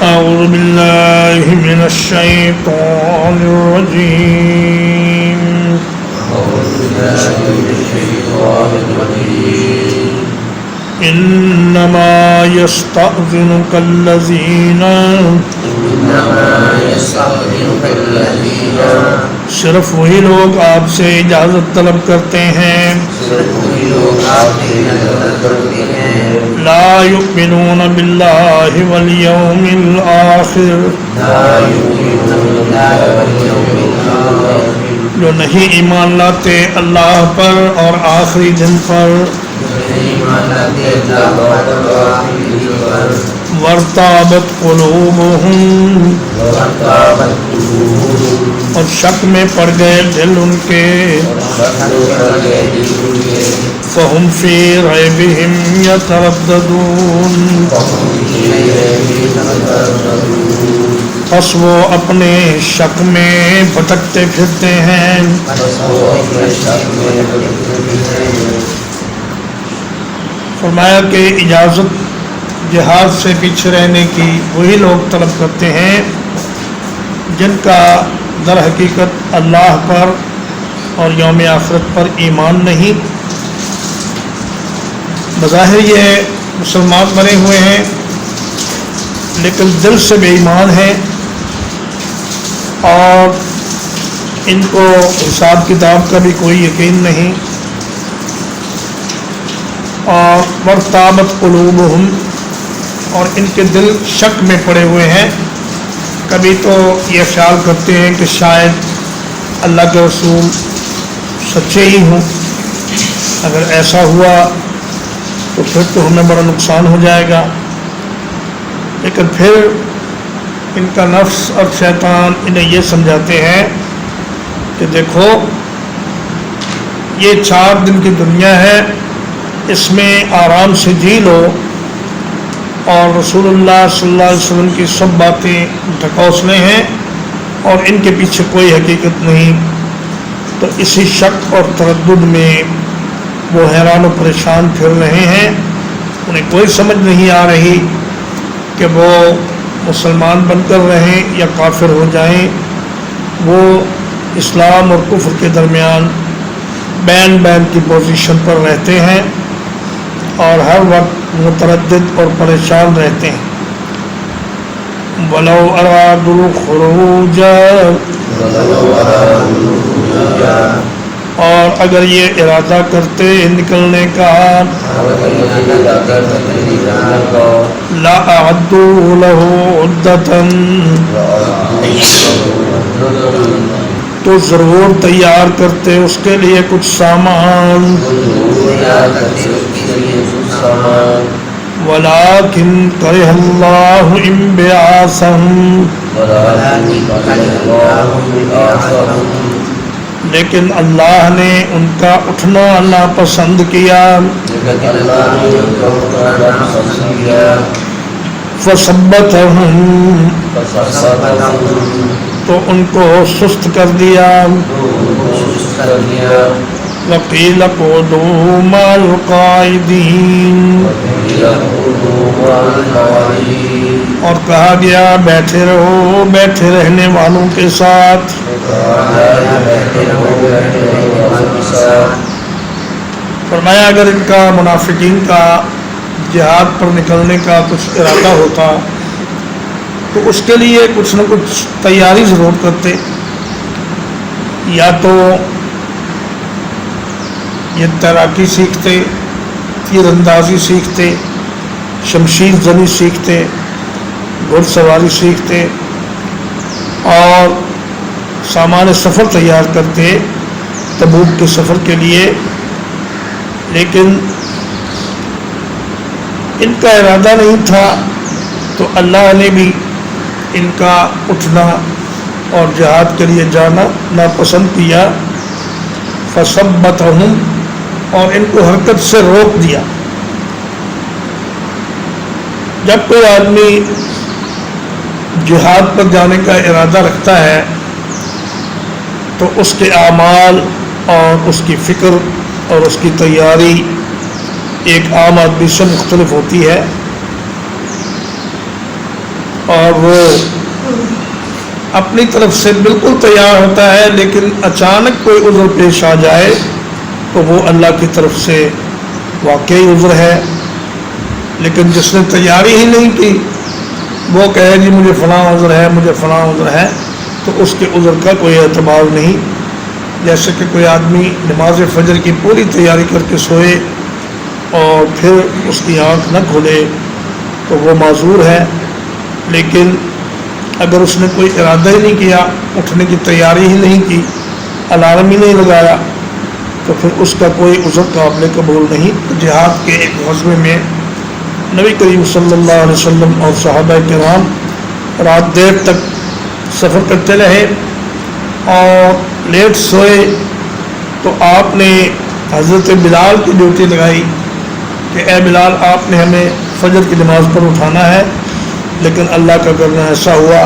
أعوذ بالله من الشيطان الرجيم إنما يستأذنك الذين صرف وہی لوگ آپ سے اجازت طلب کرتے ہیں لا يؤمنون بالله واليوم الآخر جو نہیں ایمان لاتے اللہ پر اور آخری دن پر وارتابت قلوبهم اور شک میں پڑ گئے دل ان کے فهم فی ریبہم یترددون پس وہ اپنے شک میں بھٹکتے پھرتے ہیں فرمایا کہ اجازت جہاد سے پیچھے رہنے کی وہی لوگ طلب کرتے ہیں جن کا در حقیقت اللہ پر اور یوم آخرت پر ایمان نہیں، بظاہر یہ مسلمان بنے ہوئے ہیں لیکن دل سے بے ایمان ہیں اور ان کو حساب کتاب کا بھی کوئی یقین نہیں، اور وارتابت قلوبہم اور ان کے دل شک میں پڑے ہوئے ہیں۔ کبھی تو یہ خیال کرتے ہیں کہ شاید اللہ کے رسول سچے ہی ہوں، اگر ایسا ہوا تو پھر تو ہمیں بڑا نقصان ہو جائے گا، لیکن پھر ان کا نفس اور شیطان انہیں یہ سمجھاتے ہیں کہ دیکھو یہ 4 دن کی دنیا ہے، اس میں آرام سے جی لو، اور رسول اللہ صلی اللہ علیہ وسلم کی سب باتیں ڈھکوسلے ہیں اور ان کے پیچھے کوئی حقیقت نہیں، تو اسی شک اور تردد میں وہ حیران و پریشان پھر رہے ہیں، انہیں کوئی سمجھ نہیں آ رہی کہ وہ مسلمان بن کر رہیں یا کافر ہو جائیں، وہ اسلام اور کفر کے درمیان بین کی پوزیشن پر رہتے ہیں اور ہر وقت متردد اور پریشان رہتے ہیں۔ وَلَوْ أَرَادُوا الْخُرُوجَ اور اگر یہ ارادہ کرتے نکلنے کا لَأَعَدُّوا لَهُ عُدَّةً تو ضرور تیار کرتے اس کے لیے کچھ سامان، وَلَٰكِن كَرِهَ اللَّهُ انبعاثهم لیکن اللہ نے ان کا اٹھنا ناپسند کیا، فَثَبَّتَهُمْ تو ان کو سست کر دیا، وَقِيلَ اقْعُدُوا مَعَ الْقَاعِدِينَ اور کہا گیا بیٹھے رہو بیٹھے رہنے والوں کے ساتھ۔ فرمایا اگر ان کا منافقین کا جہاد پر نکلنے کا کچھ ارادہ ہوتا تو اس کے لیے کچھ نہ کچھ تیاری ضرور کرتے، یا تو یہ تیراکی سیکھتے، تیر اندازی سیکھتے، شمشیر زنی سیکھتے، گھڑ سواری سیکھتے اور سامان سفر تیار کرتے تبوک کے سفر کے لیے، لیکن ان کا ارادہ نہیں تھا تو اللہ نے بھی ان کا اٹھنا اور جہاد کے لیے جانا ناپسند کیا، فَثَبَّتَهُمْ اور ان کو حرکت سے روک دیا۔ جب کوئی آدمی جہاد پر جانے کا ارادہ رکھتا ہے تو اس کے اعمال اور اس کی فکر اور اس کی تیاری ایک عام آدمی سے مختلف ہوتی ہے، اور وہ اپنی طرف سے بالکل تیار ہوتا ہے، لیکن اچانک کوئی عذر پیش آ جائے تو وہ اللہ کی طرف سے واقعی عذر ہے۔ لیکن جس نے تیاری ہی نہیں کی، وہ کہے جی مجھے فلاں عذر ہے، مجھے فلاں عذر ہے، تو اس کے عذر کا کوئی اعتبار نہیں۔ جیسے کہ کوئی آدمی نماز فجر کی پوری تیاری کر کے سوئے اور پھر اس کی آنکھ نہ کھلے تو وہ معذور ہے، لیکن اگر اس نے کوئی ارادہ ہی نہیں کیا، اٹھنے کی تیاری ہی نہیں کی، الارم ہی نہیں لگایا، تو پھر اس کا کوئی عذر قابل قبول نہیں۔ جہاد کے ایک غزوے میں نبی کریم صلی اللہ علیہ وسلم اور صحابہ کرام رات دیر تک سفر کرتے رہے اور لیٹ سوئے، تو آپ نے حضرت بلال کی ڈیوٹی لگائی کہ اے بلال، آپ نے ہمیں فجر کی نماز پر اٹھانا ہے، لیکن اللہ کا کرنا ایسا ہوا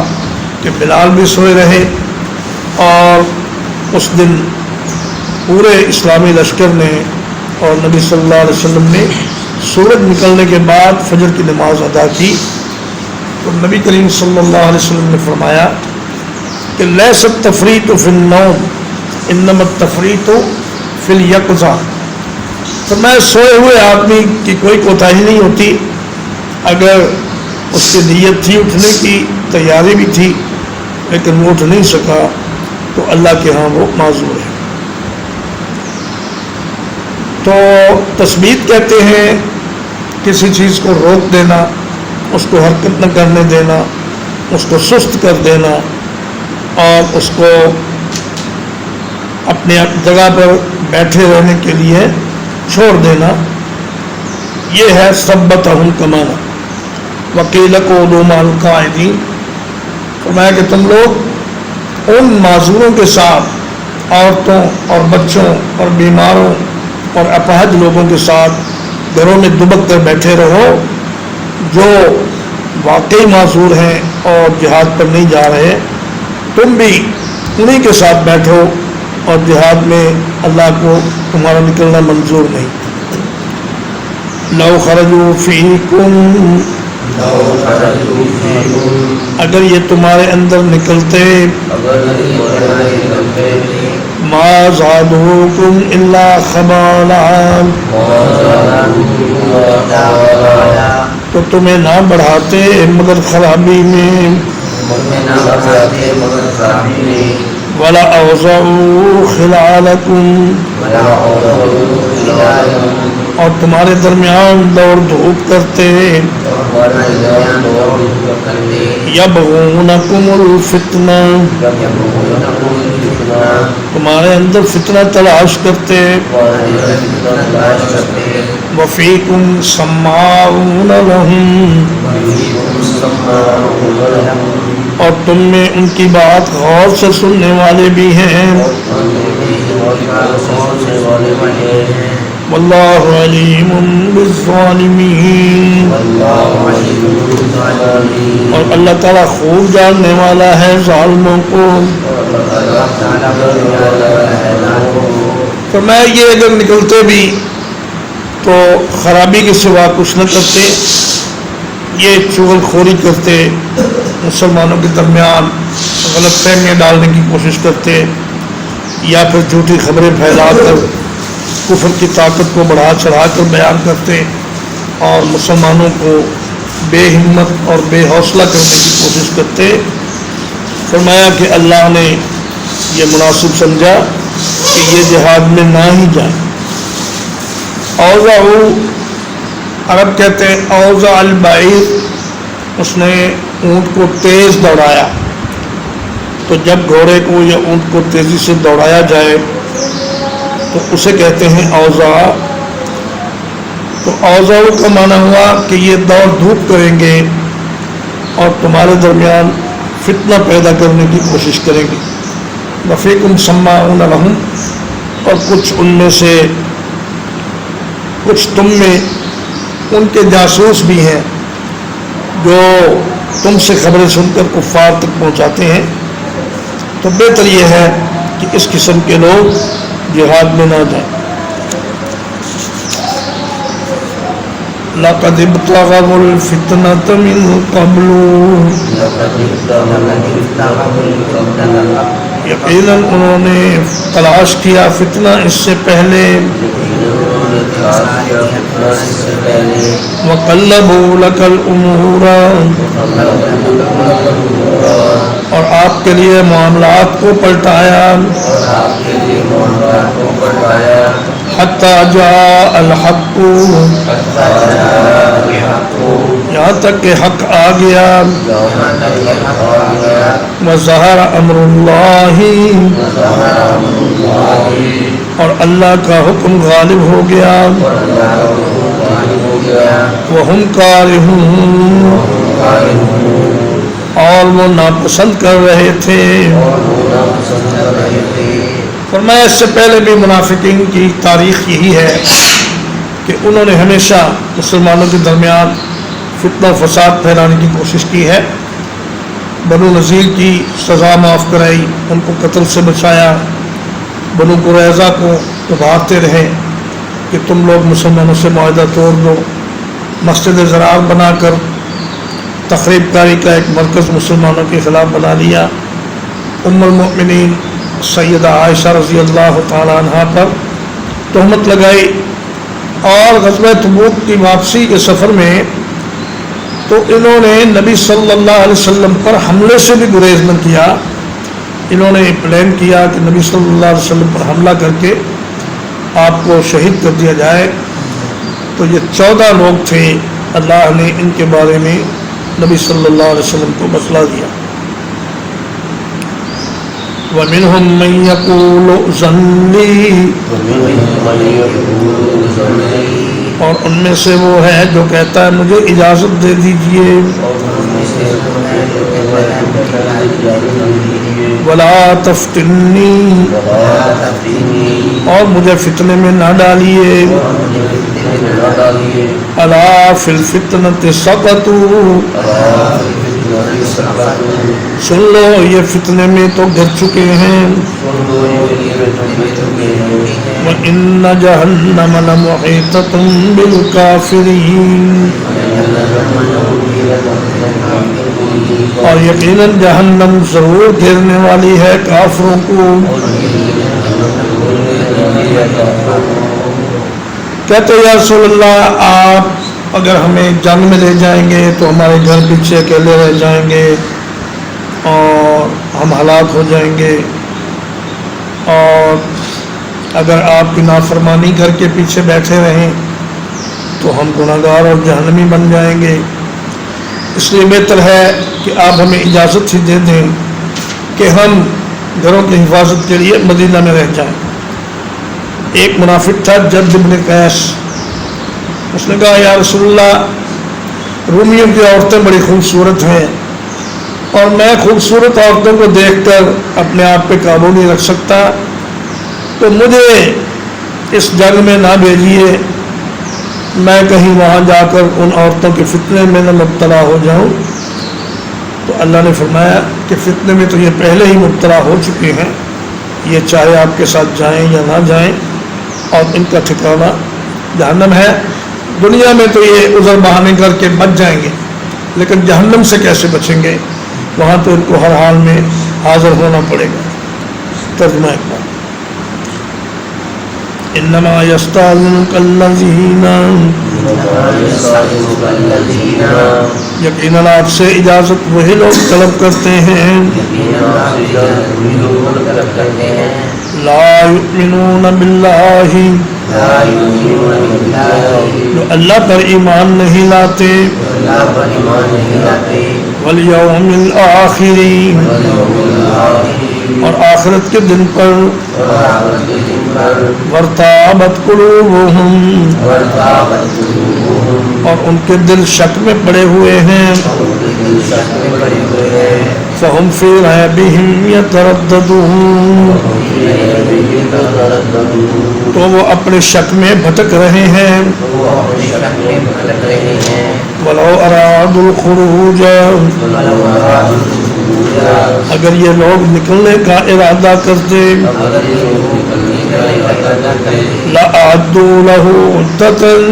کہ بلال بھی سوئے رہے، اور اس دن پورے اسلامی لشکر نے اور نبی صلی اللہ علیہ وسلم نے سورج نکلنے کے بعد فجر کی نماز ادا کی۔ تو نبی کریم صلی اللہ علیہ وسلم نے فرمایا کہ لیس التفریط فی النوم انما التفریط فی الیقظہ۔ تو میں سوئے ہوئے آدمی کی کوئی کوتاہی نہیں ہوتی، اگر اس کی نیت تھی اٹھنے کی، تیاری بھی تھی، لیکن وہ اٹھ نہیں سکا تو اللہ کے ہاں وہ معذور ہے۔ تو تثبیت کہتے ہیں کسی چیز کو روک دینا، اس کو حرکت نہ کرنے دینا، اس کو سست کر دینا اور اس کو اپنے جگہ پر بیٹھے رہنے کے لیے چھوڑ دینا، یہ ہے ثبتہم کمانا وقیل قعودوا مع القاعدین۔ فرمایا کہ تم لوگ ان معذوروں کے ساتھ، عورتوں اور بچوں اور بیماروں اور اپاہج لوگوں کے ساتھ گھروں میں دبک کر بیٹھے رہو، جو واقعی معذور ہیں اور جہاد پر نہیں جا رہے، تم بھی انہی کے ساتھ بیٹھو، اور جہاد میں اللہ کو تمہارا نکلنا منظور نہیں۔ لو خرجوا فیکم، اگر یہ تمہارے اندر نکلتے، ما زادوکم الا خبالا، تو تمہیں نہ بڑھاتے مگر خرابی میں، ولا اوضعوا خلالکم، اور تمہارے درمیان دوڑ دھوپ کرتے، یبغونکم الفتنہ، تمہارے اندر فتنہ تلاش کرتے، وفیکم سماعون لہم، اور تم میں ان کی بات غور سے سننے والے بھی ہیں، واللہ علیم بالظالمین، اور اللہ تعالیٰ خوب جاننے والا ہے ظالموں کو۔ تو میں یہ اگر نکلتے بھی تو خرابی کے سوا کچھ نہ کرتے، یہ چغل خوری کرتے، مسلمانوں کے درمیان غلط فہمیاں ڈالنے کی کوشش کرتے، یا پھر جھوٹی خبریں پھیلا کر کفر کی طاقت کو بڑھا چڑھا کر بیان کرتے اور مسلمانوں کو بے ہمت اور بے حوصلہ کرنے کی کوشش کرتے۔ فرمایا کہ اللہ نے یہ مناسب سمجھا کہ یہ جہاد میں نہ ہی جائیں۔ اوضعوا، عرب کہتے ہیں اوضع البعیر، اس نے اونٹ کو تیز دوڑایا۔ تو جب گھوڑے کو یا اونٹ کو تیزی سے دوڑایا جائے تو اسے کہتے ہیں اوضاع۔ تو اوضاع کا معنی ہوا کہ یہ دوڑ دھوپ کریں گے اور تمہارے درمیان فتنہ پیدا کرنے کی کوشش کریں گے۔ وفیکم سماعون لہم، اور کچھ ان میں سے، کچھ تم میں ان کے جاسوس بھی ہیں جو تم سے خبریں سن کر کفار تک پہنچاتے ہیں۔ تو بہتر یہ ہے کہ اس قسم کے لوگ جہاد میں نہ جائیں۔ لَقَدِ ابْتَغَوُا الْفِتْنَةَ مِن قَبْلُ یقیناً انہوں نے تلاش کیا فتنہ اس سے پہلے، وَقَلَّبُوا لَكَ الْأُمُورَ، اور آپ کے لیے معاملات کو پلٹایا، حَتَّى جَاءَ الْحَقُّ، یہاں تک کہ حق آ گیا، وَظَهَرَ أَمْرُ اللَّهِ، اور اللہ کا حکم غالب ہو گیا، وَهُمْ كَارِهُونَ، اور وہ ناپسند کر رہے تھے۔ فرمایا اس سے پہلے بھی منافقین کی تاریخ یہی ہے کہ انہوں نے ہمیشہ مسلمانوں کے درمیان فتنہ و فساد پھیلانے کی کوشش کی ہے۔ بنو نذیر کی سزا معاف کرائی، ان کو قتل سے بچایا، بنو قریظہ کو ابھارتے رہے کہ تم لوگ مسلمانوں سے معاہدہ توڑ دو، مسجد زرار بنا کر تخریب کاری کا ایک مرکز مسلمانوں کے خلاف بنا لیا۔ ام المؤمنین سیدہ عائشہ رضی اللہ تعالی عنہ پر تہمت لگائی، اور غزوہ تبوک کی واپسی کے سفر میں تو انہوں نے نبی صلی اللہ علیہ وسلم پر حملے سے بھی گریز نہ کیا۔ انہوں نے پلان کیا کہ نبی صلی اللہ علیہ وسلم پر حملہ کر کے آپ کو شہید کر دیا جائے۔ تو یہ 14 لوگ تھے، اللہ نے ان کے بارے میں نبی صلی اللہ علیہ وسلم کو بتلا دیا۔ وَمِنْهُمْ مَنْ يَقُولُ ائْذَنْ لِي، اور ان میں سے وہ ہے جو کہتا ہے مجھے اجازت دے دیجئے، وَلَا تَفْتِنِّي، اور مجھے فتنے میں نہ ڈالیے، أَلَا فِي الْفِتْنَةِ سَقَطُوا، سن لو یہ فتنے میں تو گر چکے ہیں، وَإِنَّ جَهَنَّمَ لَمُحِيطَةٌ بِالْكَافِرِينَ، اور یقیناً جہنم ضرور گھیرنے والی ہے کافروں کو۔ کہتے یا رسول اللہ آپ اگر ہمیں جنگ میں لے جائیں گے تو ہمارے گھر پیچھے اکیلے رہ جائیں گے اور ہم ہلاک ہو جائیں گے، اور اگر آپ کی نافرمانی کر کے پیچھے بیٹھے رہیں تو ہم گناہگار اور جہنمی بن جائیں گے، اس لیے بہتر ہے کہ آپ ہمیں اجازت ہی دے دیں کہ ہم گھروں کی حفاظت کے لیے مدینہ میں رہ جائیں۔ ایک منافق تھا جد بن قیس، اس نے کہا یا رسول اللہ رومیوں کی عورتیں بڑی خوبصورت ہیں اور میں خوبصورت عورتوں کو دیکھ کر اپنے آپ پہ قابو نہیں رکھ سکتا، تو مجھے اس جنگ میں نہ بھیجیے، میں کہیں وہاں جا کر ان عورتوں کے فتنے میں نہ مبتلا ہو جاؤں۔ تو اللہ نے فرمایا کہ فتنے میں تو یہ پہلے ہی مبتلا ہو چکے ہیں، یہ چاہے آپ کے ساتھ جائیں یا نہ جائیں، اور ان کا ٹھکانہ جہنم ہے۔ دنیا میں تو یہ عذر بہانے کر کے بچ جائیں گے، لیکن جہنم سے کیسے بچیں گے؟ وہاں تو ان کو ہر حال میں حاضر ہونا پڑے گا۔ ترجمہ اقبال انما یستاذنک الذین، یقیناً آپ سے اجازت وہی لوگ طلب کرتے ہیں لا یؤمنون باللہ، جو اللہ پر ایمان نہیں لاتے، والیوم الآخر، اور آخرت کے دن پر، وارتابت قلوبہم، اور ان کے دل شک میں پڑے ہوئے ہیں، فہم فی ریبہم یترددون، تو وہ اپنے شک میں بھٹک رہے ہیں، ولو ارادوا الخروج، اگر یہ لوگ نکلنے کا ارادہ کرتے، لَأَعَدُّوا لَهُ عُدَّةً،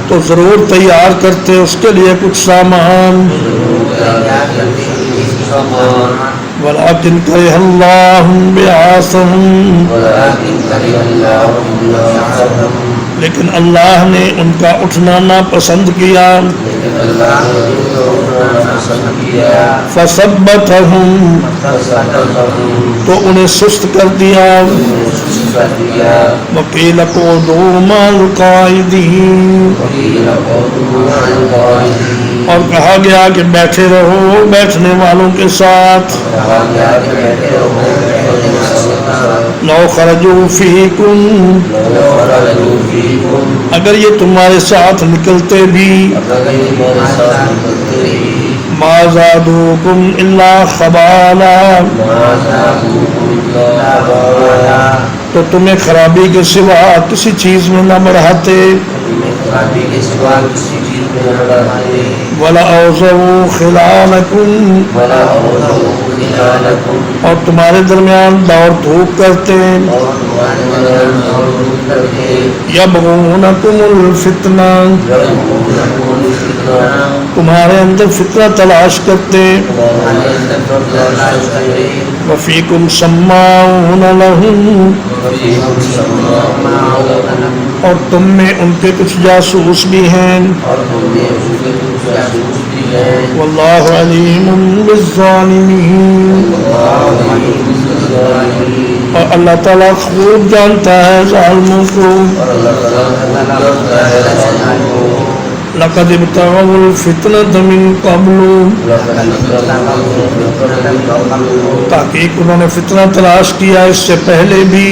تو ضرور تیار کرتے اس کے لیے کچھ سامان. وَلَٰكِنْ كَرِهَ اللَّهُ بِعَاثَهُمْ، لیکن اللہ نے ان کا اٹھنا ناپسند کیا. فَثَبَّتَهُمْ، تو انہیں سست کر دیا. وَقِيلَ اقْعُدُوا مَعَ الْقَاعِدِينَ، اور کہا گیا کہ بیٹھے رہو بیٹھنے والوں کے ساتھ. لَوْ خَرَجُوا فِيكُمْ، اگر یہ تمہارے ساتھ نکلتے بھی. مَا زَادُوكُمْ إِلَّا خَبَالًا، تو تمہیں خرابی کے سوا کسی چیز میں نہ بڑھاتے. وَلَأَوْضَعُوا خِلَالَكُمْ، اور تمہارے درمیان دوڑ دھوپ کرتے. يَبْغُونَكُمُ الْفِتْنَةَ، تمہارے اندر فتنہ تلاش کرتے. وَفِيكُمْ سَمَّاعُونَ لَهُمْ، اور تم میں ان کے کچھ جاسوس بھی ہیں. وَاللَّهُ عَلِيمٌ بِالظَّالِمِينَ، اور اللہ تعالیٰ خوب جانتا ہے ظالموں کو. لَقَدِ ابْتَغَوُا الْفِتْنَةَ مِنْ قَبْلُ، تحقیق انہوں نے فتنہ تلاش کیا اس سے پہلے بھی.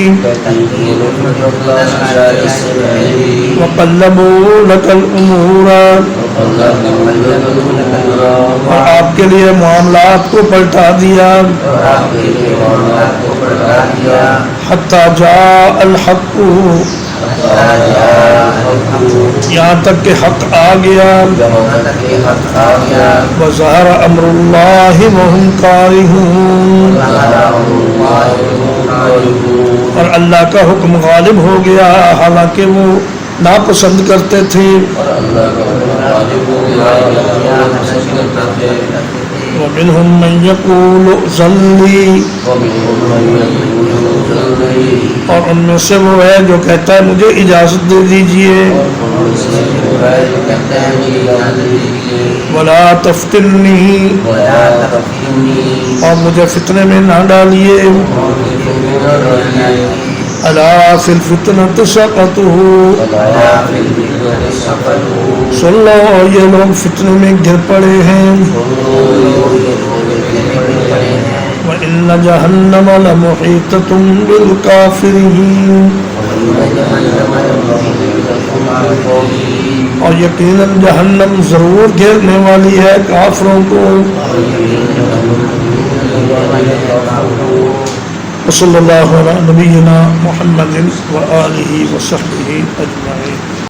وَقَلَّبُوا لَكَ الْأُمُورَ، اور آپ کے لیے معاملات کو پلٹا دیا. حَتَّى جَاءَ الْحَقُّ، یہاں تک کہ حق آ گیا. وَظَهَرَ أَمْرُ اللَّهِ وَهُمْ كَارِهُونَ، اور اللہ کا حکم غالب ہو گیا حالانکہ وہ ناپسند کرتے تھے. وَمِنْهُمْ مَنْ يَقُولُ ائْذَنْ لِي، اور ان میں سے وہ ہے جو کہتا ہے مجھے اجازت دے دیجئے. وَلَا تَفْتِنِّي، اور مجھے فتنے میں نہ ڈالیے. أَلَا فِي الْفِتْنَةِ سَقَطُوا، سن لو یہ لوگ فتنے میں گر پڑے ہیں. وَإِنَّ جَهَنَّمَ لَمُحِيطَةٌ بِالْكَافِرِينَ، اور یقیناً جہنم ضرور گھیرنے والی ہے کافروں کو. وصلی اللہ علی نبینا محمد وآلہ وصحبہ اجمعین.